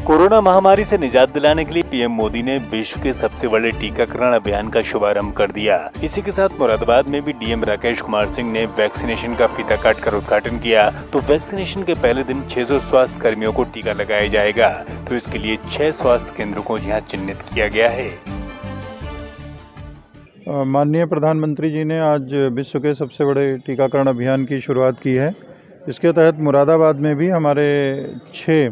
Corona महामारी से निजात दिलाने के लिए पीएम मोदी ने विश्व के सबसे बड़े टीकाकरण अभियान का शुभारंभ कर दिया। इसी के साथ मुरादाबाद में भी डीएम राकेश कुमार सिंह ने वैक्सीनेशन का फीता काटकर उद्घाटन किया। तो वैक्सीनेशन के पहले दिन 600 स्वास्थ्य कर्मियों को टीका लगाया जाएगा। तो इसके लिए 6 स्वास्थ्य केंद्रों को यहाँ चिन्हित किया गया है। माननीय प्रधानमंत्री जी ने आज विश्व के सबसे बड़े टीकाकरण अभियान की शुरुआत की है। इसके तहत मुरादाबाद में भी हमारे 6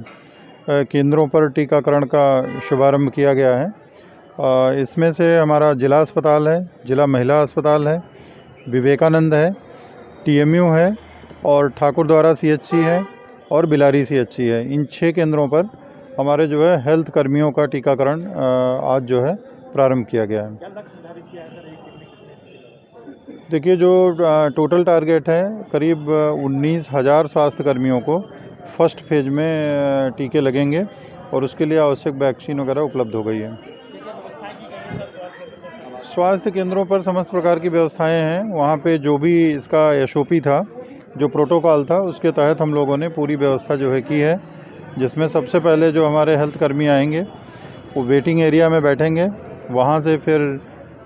केंद्रों पर टीकाकरण का शुभारंभ किया गया है। इसमें से हमारा जिला अस्पताल है, जिला महिला अस्पताल है, विवेकानंद है, टीएमयू है और ठाकुरद्वारा सीएचसी है और बिलारी सीएचसी है। इन 6 केंद्रों पर हमारे जो है हेल्थ कर्मियों का टीकाकरण आज जो है प्रारंभ किया गया है। देखिए, जो टोटल टारगेट है करीब 19,000 स्वास्थ्य कर्मियों को फर्स्ट फेज में टीके लगेंगे और उसके लिए आवश्यक वैक्सीन वगैरह उपलब्ध हो गई है। स्वास्थ्य केंद्रों पर समस्त प्रकार की व्यवस्थाएं हैं। वहाँ पे जो भी इसका एसओपी था, जो प्रोटोकॉल था, उसके तहत हम लोगों ने पूरी व्यवस्था जो है की है। जिसमें सबसे पहले जो हमारे हेल्थ कर्मी आएंगे वो वेटिंग एरिया में बैठेंगे, वहाँ से फिर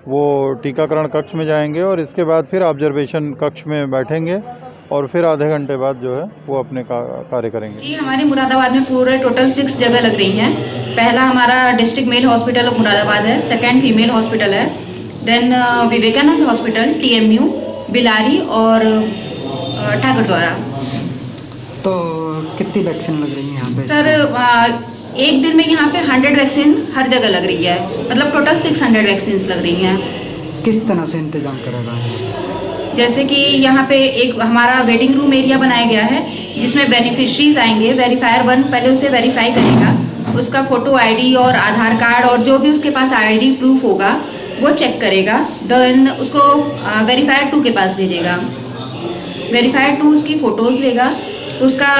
वो टीकाकरण कक्ष में जाएंगे और इसके बाद फिर ऑब्जर्वेशन कक्ष में बैठेंगे और फिर आधे घंटे बाद जो है वो अपने कार्य करेंगे। जी, हमारे मुरादाबाद में पूरे टोटल 6 जगह लग रही हैं। पहला हमारा district male hospital of Moradabad है, सेकंड फीमेल हॉस्पिटल है, then Vivekanand hospital, TMU, Bilari और ठाकुरद्वारा। तो कितनी वैक्सीन लग रही है यहाँ पे? सर, एक दिन में यहाँ पे 100 वैक्सीन हर जगह लग रही है, मतलब टोटल 600 वैक्सीन लग रही हैं। किस तरह से इंतजाम करा रहा है? जैसे कि यहाँ पे एक हमारा वेटिंग रूम एरिया बनाया गया है जिसमें बेनिफिशरीज आएंगे। वेरीफायर 1 पहले उसे वेरीफाई करेगा, उसका फोटो आईडी और आधार कार्ड और जो भी उसके पास आईडी प्रूफ होगा वो चेक करेगा। देन उसको वेरीफायर 2 के पास भेजेगा। वेरीफायर 2 उसकी फ़ोटोज़ लेगा, उसका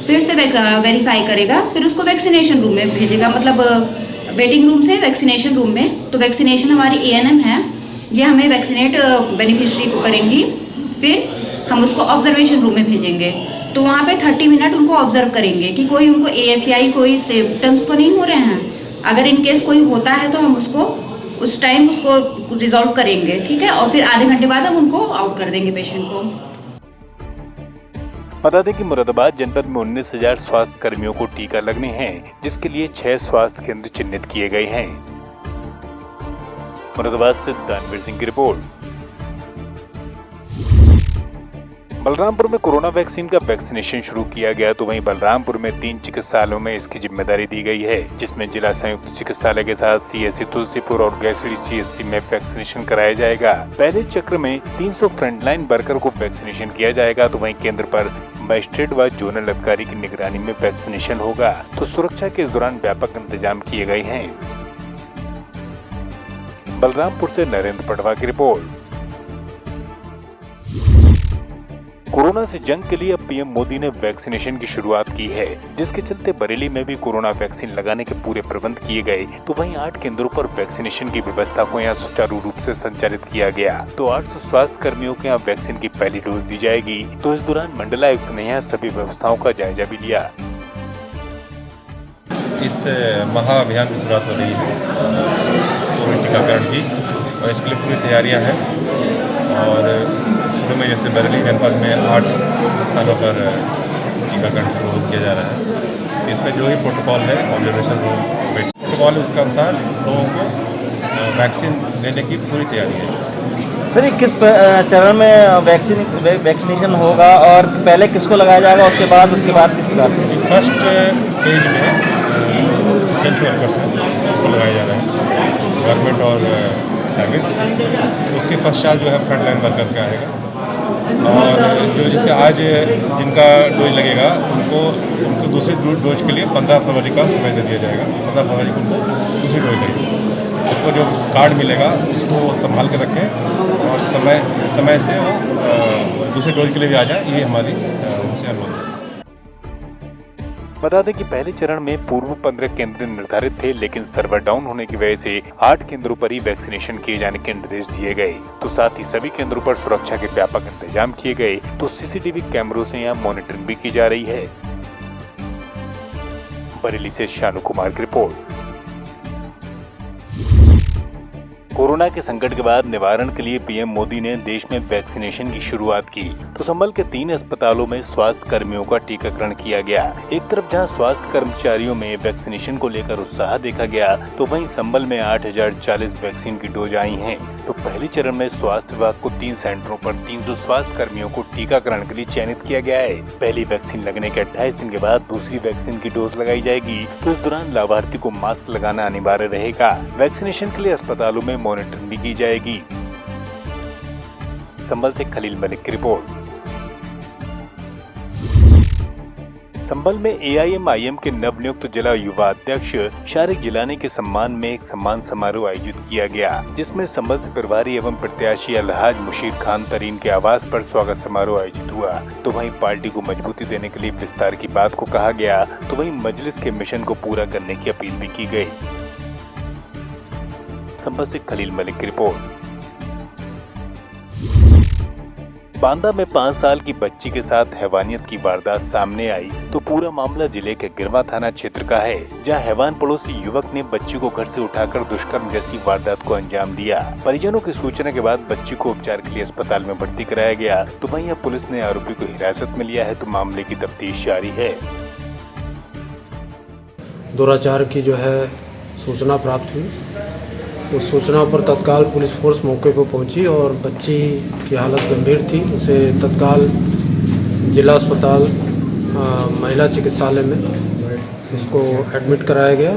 फिर से वेरीफाई करेगा, फिर उसको वैक्सीनेशन रूम में भेजेगा, मतलब वेटिंग रूम से वैक्सीनेशन रूम में। तो वैक्सीनेशन हमारी एएनएम है, ये हमें वैक्सीनेट बेनिफिशरी को करेंगी, फिर हम उसको ऑब्जर्वेशन रूम में भेजेंगे। तो वहाँ पे 30 मिनट उनको ऑब्जर्व करेंगे कि कोई उनको AFI कोई सिम्टम्स तो नहीं हो रहे हैं। अगर इन केस कोई होता है तो हम उसको उस टाइम उसको रिजॉल्व करेंगे, ठीक है, और फिर आधे घंटे बाद हम उनको आउट कर देंगे पेशेंट को। बता दें कि मुरादाबाद जनपद में 19,000 स्वास्थ्य कर्मियों को टीका लगने हैं, जिसके लिए 6 स्वास्थ्य केंद्र चिन्हित किए गए हैं। मुरादाबाद से दानवीर सिंह की रिपोर्ट। बलरामपुर में कोरोना वैक्सीन का वैक्सीनेशन शुरू किया गया, तो वहीं बलरामपुर में 3 चिकित्सालयों में इसकी जिम्मेदारी दी गई है, जिसमें जिला संयुक्त चिकित्सालय के साथ CSC तुलसीपुर और गैसड़ी CSC में वैक्सीनेशन कराया जाएगा। पहले चक्र में 300 फ्रंटलाइन वर्कर को वैक्सीनेशन किया जाएगा, तो वहीं केंद्र पर मजिस्ट्रेट व जोनल अधिकारी की निगरानी में वैक्सीनेशन होगा। तो सुरक्षा के इस दौरान व्यापक इंतजाम किए गए हैं। बलरामपुर से नरेंद्र पटवा की रिपोर्ट। कोरोना से जंग के लिए अब पीएम मोदी ने वैक्सीनेशन की शुरुआत की है, जिसके चलते बरेली में भी कोरोना वैक्सीन लगाने के पूरे प्रबंध किए गए। तो वहीं 8 केंद्रों पर वैक्सीनेशन की व्यवस्था को यहाँ सुचारू रूप से संचालित किया गया। तो 800 स्वास्थ्य कर्मियों के यहाँ वैक्सीन की पहली डोज दी जाएगी। तो इस दौरान मंडलायुक्त ने यहाँ सभी व्यवस्थाओं का जायजा भी लिया। इस महाअभियान की शुरुआत हो रही है कोविड टीकाकरण की, और इसके लिए पूरी तैयारियां हैं। और शुरू में जैसे बरेली जनपद में 8 स्थानों पर टीकाकरण शुरू किया जा रहा है। इसमें जो भी प्रोटोकॉल है, ऑब्जर्वेशन रूम प्रोटोकॉल है, उसके अनुसार लोगों को वैक्सीन देने की पूरी तैयारी है। सर, ये किस चरण में वैक्सीनेशन होगा और पहले किसको लगाया जाएगा, उसके बाद किस प्रकार से? फर्स्ट फेज में हेल्थ वर्कर्स को लगाया जा रहा है, गवर्नमेंट और प्राइवेट। उसके पश्चात जो है फ्रंट लाइन वर्कर का आएगा। और जो जैसे आज जिनका डोज लगेगा उनको दूसरी डोज के लिए 15 फरवरी का समय दे दिया जाएगा। 15 फरवरी को उनको दूसरी डोज लगेगी। उसको जो कार्ड मिलेगा उसको संभाल के रखें और समय से वो दूसरी डोज के लिए भी आ जाए, ये हमारी उनसे अनुरोध है। बता दें कि पहले चरण में पूर्व 15 केंद्र निर्धारित थे, लेकिन सर्वर डाउन होने की वजह से 8 केंद्रों पर ही वैक्सीनेशन किए जाने के निर्देश दिए गए। तो साथ ही सभी केंद्रों पर सुरक्षा के व्यापक इंतजाम किए गए। तो सीसीटीवी कैमरों से यहाँ मॉनिटरिंग भी की जा रही है। बरेली से शानू कुमार की रिपोर्ट। कोरोना के संकट के बाद निवारण के लिए पीएम मोदी ने देश में वैक्सीनेशन की शुरुआत की। तो संभल के 3 अस्पतालों में स्वास्थ्य कर्मियों का टीकाकरण किया गया। एक तरफ जहां स्वास्थ्य कर्मचारियों में वैक्सीनेशन को लेकर उत्साह देखा गया, तो वहीं संभल में 8040 वैक्सीन की डोज आई हैं। तो पहले चरण में स्वास्थ्य विभाग को 3 सेंटरों पर 300 स्वास्थ्य कर्मियों को टीकाकरण के लिए चयनित किया गया है। पहली वैक्सीन लगने के 28 दिन के बाद दूसरी वैक्सीन की डोज लगाई जाएगी। तो इस दौरान लाभार्थी को मास्क लगाना अनिवार्य रहेगा। वैक्सीनेशन के लिए अस्पतालों में मॉनिटरिंग भी की जाएगी। संभल से खलील मलिक की रिपोर्ट। संभल में AIMIM के नवनियुक्त जिला युवा अध्यक्ष शारिक जिलानी के सम्मान में एक सम्मान समारोह आयोजित किया गया, जिसमें संभल से प्रभारी एवं प्रत्याशी अलहाज मुशीर खान तरीन के आवास पर स्वागत समारोह आयोजित हुआ। तो वहीं पार्टी को मजबूती देने के लिए विस्तार की बात को कहा गया, तो वहीं मजलिस के मिशन को पूरा करने की अपील भी की गई। संभल से खलील मलिक की रिपोर्ट। बांदा में 5 साल की बच्ची के साथ हैवानियत की वारदात सामने आई। तो पूरा मामला जिले के गिरवा थाना क्षेत्र का है, जहां हैवान पड़ोसी युवक ने बच्ची को घर से उठाकर दुष्कर्म जैसी वारदात को अंजाम दिया। परिजनों की सूचना के बाद बच्ची को उपचार के लिए अस्पताल में भर्ती कराया गया। तो वहीं अब पुलिस ने आरोपी को हिरासत में लिया है। तो मामले की तफ्तीश जारी है। दुराचार की जो है सूचना प्राप्त हुई। उस सूचना पर तत्काल पुलिस फोर्स मौके पर पहुंची और बच्ची की हालत गंभीर थी। उसे तत्काल जिला अस्पताल महिला चिकित्सालय में इसको एडमिट कराया गया।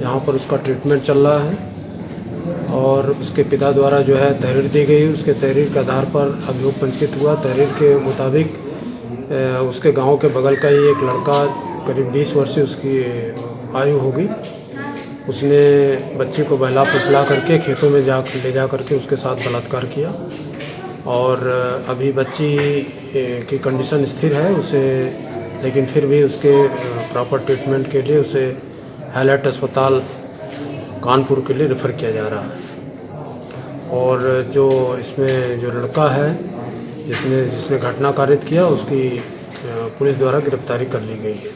यहाँ पर उसका ट्रीटमेंट चल रहा है और उसके पिता द्वारा जो है तहरीर दी गई। उसके तहरीर के आधार पर अभियोग पंजीकृत हुआ। तहरीर के मुताबिक उसके गांव के बगल का ही एक लड़का, करीब 20 वर्षीय उसकी आयु होगी, उसने बच्ची को बहला फुसला करके खेतों में ले जा करके उसके साथ बलात्कार किया। और अभी बच्ची की कंडीशन स्थिर है उसे, लेकिन फिर भी उसके प्रॉपर ट्रीटमेंट के लिए उसे हाईलाइट अस्पताल कानपुर के लिए रेफ़र किया जा रहा है। और जो इसमें जो लड़का है जिसने घटना कारित किया, उसकी पुलिस द्वारा गिरफ्तारी कर ली गई है।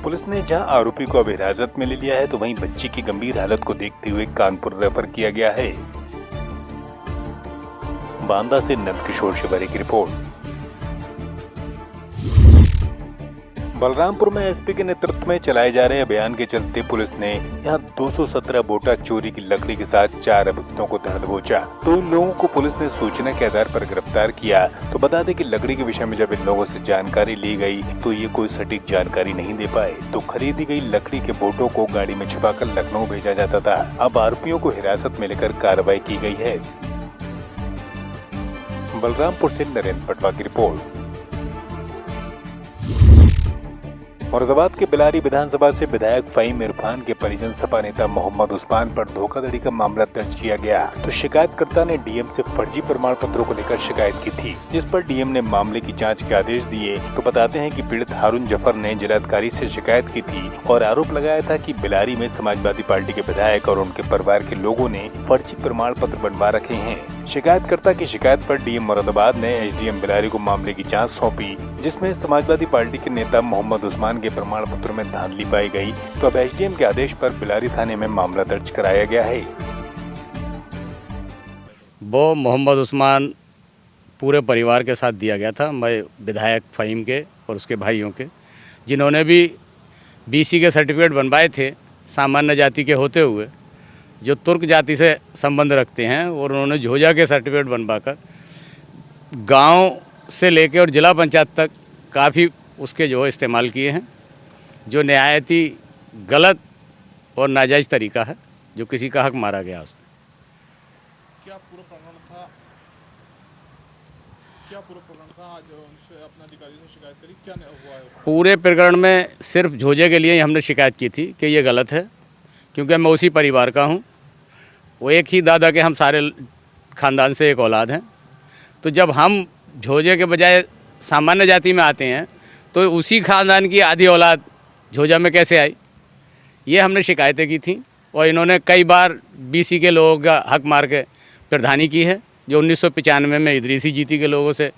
पुलिस ने जहां आरोपी को अब हिरासत में ले लिया है, तो वहीं बच्ची की गंभीर हालत को देखते हुए कानपुर रेफर किया गया है। बांदा से नंदकिशोर शिवरे की रिपोर्ट। बलरामपुर में एसपी के नेतृत्व में चलाए जा रहे अभियान के चलते पुलिस ने यहां 217 बोटा चोरी की लकड़ी के साथ 4 अभियुक्तों को धर दबोचा। तो इन लोगों को पुलिस ने सूचना के आधार पर गिरफ्तार किया। तो बता दें कि लकड़ी के विषय में जब इन लोगों से जानकारी ली गई, तो ये कोई सटीक जानकारी नहीं दे पाए। तो खरीदी गई लकड़ी के बोटों को गाड़ी में छुपाकर लखनऊ भेजा जाता था। अब आरोपियों को हिरासत में लेकर कार्रवाई की गई है। बलरामपुर से नरेंद्र पटवा की रिपोर्ट। मुरादाबाद के बिलारी विधानसभा से विधायक फहीम इरफान के परिजन सपा नेता मोहम्मद उस्मान पर धोखाधड़ी का मामला दर्ज किया गया। तो शिकायतकर्ता ने डीएम से फर्जी प्रमाण पत्रों को लेकर शिकायत की थी, जिस पर डीएम ने मामले की जांच के आदेश दिए। तो बताते हैं कि पीड़ित हारून जफर ने जिलाधिकारी से शिकायत की थी और आरोप लगाया था कि बिलारी में समाजवादी पार्टी के विधायक और उनके परिवार के लोगों ने फर्जी प्रमाण पत्र बनवा रखे हैं। शिकायतकर्ता की शिकायत पर डीएम मुरादाबाद ने एसडीएम बिलारी को मामले की जांच सौंपी, जिसमें समाजवादी पार्टी के नेता मोहम्मद उस्मान के प्रमाण पत्रों में धांधली पाई गई। तो अब एसडीएम के आदेश पर बिलारी थाने में मामला दर्ज कराया गया है। वो मोहम्मद उस्मान पूरे परिवार के साथ दिया गया था, मैं विधायक फहीम के और उसके भाइयों के, जिन्होंने भी बीसी के सर्टिफिकेट बनवाए थे सामान्य जाति के होते हुए, जो तुर्क जाति से संबंध रखते हैं, और उन्होंने झोजा के सर्टिफिकेट बनवाकर गांव से लेकर और जिला पंचायत तक काफ़ी उसके जो इस्तेमाल किए हैं, जो नहायती गलत और नाजायज़ तरीका है, जो किसी का हक मारा गया उसमें। क्या पूरा प्रकरण था? आज उनसे अपना अधिकारी ने शिकायत करी, क्या हुआ है? पूरे प्रकरण में सिर्फ झोजे के लिए ही हमने शिकायत की थी कि ये गलत है, क्योंकि मैं उसी परिवार का हूँ। वो एक ही दादा के हम सारे ख़ानदान से एक औलाद हैं। तो जब हम झोजे के बजाय सामान्य जाति में आते हैं, तो उसी खानदान की आधी औलाद झोजा में कैसे आई। ये हमने शिकायतें की थी और इन्होंने कई बार बीसी के लोगों का हक मार के प्रधानी की है, जो 1995 में इदरीसी जीती के लोगों से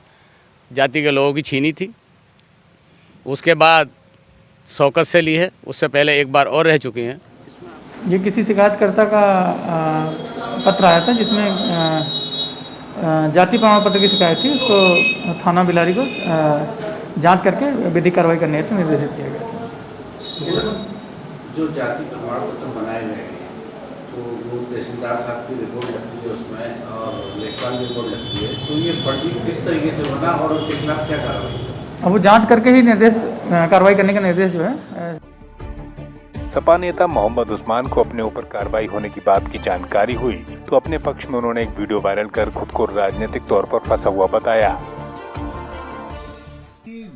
जाति के लोगों की छीनी थी। उसके बाद शौकत से ली है, उससे पहले एक बार और रह चुके हैं। ये किसी शिकायतकर्ता का पत्र आया था जिसमें जाति प्रमाण पत्र की शिकायत थी। उसको थाना बिलारी को जांच करके विधिक कार्रवाई करने हेतु निर्देशित किया गया था। जो जाति प्रमाण पत्र बनाए गए हैं तो वो तहसीलदार साहब की रिपोर्ट लगती है उसमें और लेखपाल की रिपोर्ट लगती है, तो ये फर्जी किस तरीके से बना और उसके खिलाफ क्या कार्रवाई? अब वो जांच करके ही कार्रवाई करने का निर्देश जो है। सपा नेता मोहम्मद उस्मान को अपने ऊपर कार्रवाई होने की बात की जानकारी हुई तो अपने पक्ष में उन्होंने एक वीडियो वायरल कर खुद को राजनीतिक तौर पर फंसा हुआ बताया।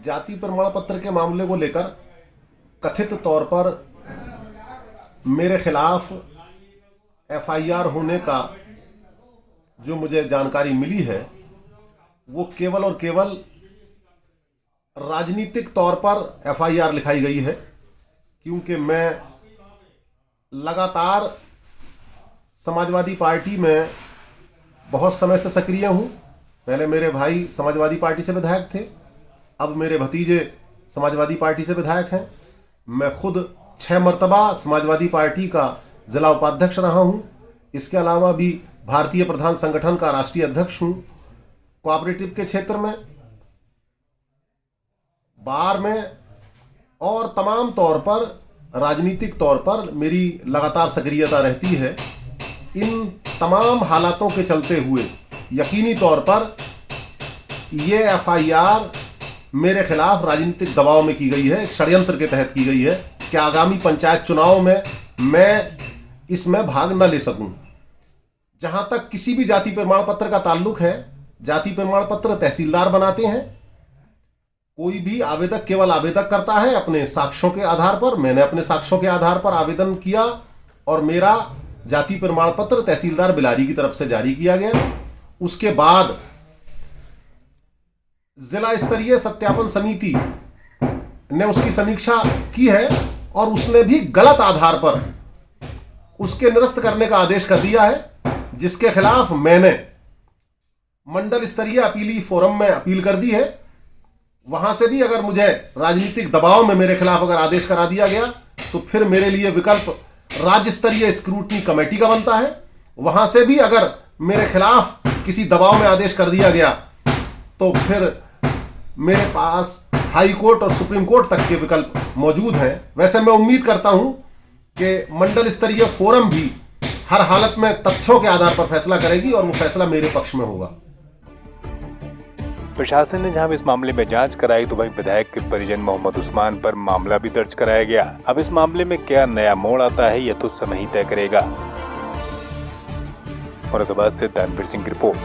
जाति प्रमाण पत्र के मामले को लेकर कथित तौर पर मेरे खिलाफ एफआईआर होने का जो मुझे जानकारी मिली है वो केवल और केवल राजनीतिक तौर पर एफआईआर लिखाई गई है, क्योंकि मैं लगातार समाजवादी पार्टी में बहुत समय से सक्रिय हूं। पहले मेरे भाई समाजवादी पार्टी से विधायक थे, अब मेरे भतीजे समाजवादी पार्टी से विधायक हैं। मैं खुद 6 मरतबा समाजवादी पार्टी का जिला उपाध्यक्ष रहा हूं। इसके अलावा भी भारतीय प्रधान संगठन का राष्ट्रीय अध्यक्ष हूं। कोऑपरेटिव के क्षेत्र में, बार में और तमाम तौर पर राजनीतिक तौर पर मेरी लगातार सक्रियता रहती है। इन तमाम हालातों के चलते हुए यकीनी तौर पर ये एफआईआर मेरे खिलाफ राजनीतिक दबाव में की गई है, एक षड्यंत्र के तहत की गई है कि आगामी पंचायत चुनाव में मैं इसमें भाग न ले सकूं। जहां तक किसी भी जाति प्रमाण पत्र का ताल्लुक है, जाति प्रमाण पत्र तहसीलदार बनाते हैं। कोई भी आवेदक केवल आवेदक करता है अपने साक्ष्यों के आधार पर। मैंने अपने साक्ष्यों के आधार पर आवेदन किया और मेरा जाति प्रमाण पत्र तहसीलदार बिलारी की तरफ से जारी किया गया। उसके बाद जिला स्तरीय सत्यापन समिति ने उसकी समीक्षा की है और उसने भी गलत आधार पर उसके निरस्त करने का आदेश कर दिया है, जिसके खिलाफ मैंने मंडल स्तरीय अपीली फोरम में अपील कर दी है। वहां से भी अगर मुझे राजनीतिक दबाव में मेरे खिलाफ अगर आदेश करा दिया गया तो फिर मेरे लिए विकल्प राज्य स्तरीय स्क्रूटनी कमेटी का बनता है। वहां से भी अगर मेरे खिलाफ किसी दबाव में आदेश कर दिया गया तो फिर मेरे पास हाई कोर्ट और सुप्रीम कोर्ट तक के विकल्प मौजूद हैं। वैसे मैं उम्मीद करता हूं कि मंडल स्तरीय फोरम भी हर हालत में तथ्यों के आधार पर फैसला करेगी और वो फैसला मेरे पक्ष में होगा। प्रशासन ने जहां इस मामले में जांच कराई तो वहीं विधायक के परिजन मोहम्मद उस्मान पर मामला भी दर्ज कराया गया। अब इस मामले में क्या नया मोड़ आता है यह तो समय ही तय करेगा। मुरादाबाद से दानवीर सिंह की रिपोर्ट।